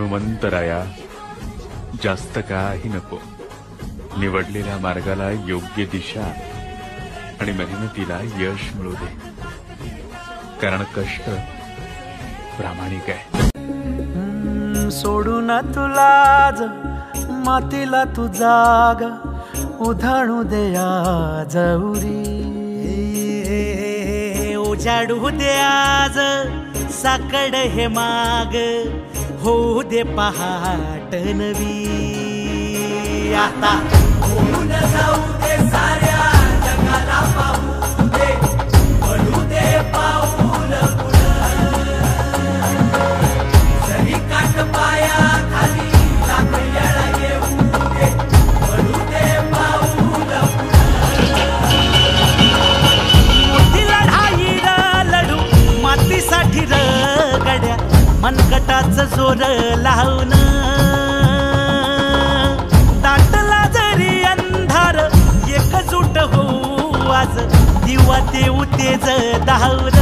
हनुमंतराया, जास्त काही नको. निवडलेल्या मार्गाला योग्य दिशा आणि मेहनतीला यश मिळू दे. कारण कष्ट प्रामाणिक आहे. सोडून तुला आज मातीला तू जाग उधाणू दे आज उरी. उजाडू दे आज साकड हे माग होऊ दे पहाट नवी. आता होऊन जाऊ दे साऱ्या जगाला पाहू दे पडू दे पाऊल जरी काट पाया खाली टाकल्याला येऊ दे पडू दे पाऊल. मोठी लढाई लढू मातीसाठी र गड्या मनगटाचं जोर लावून. दाटला जरी अंधार एकजूट होऊ आज दिवा देऊ तेज धावून.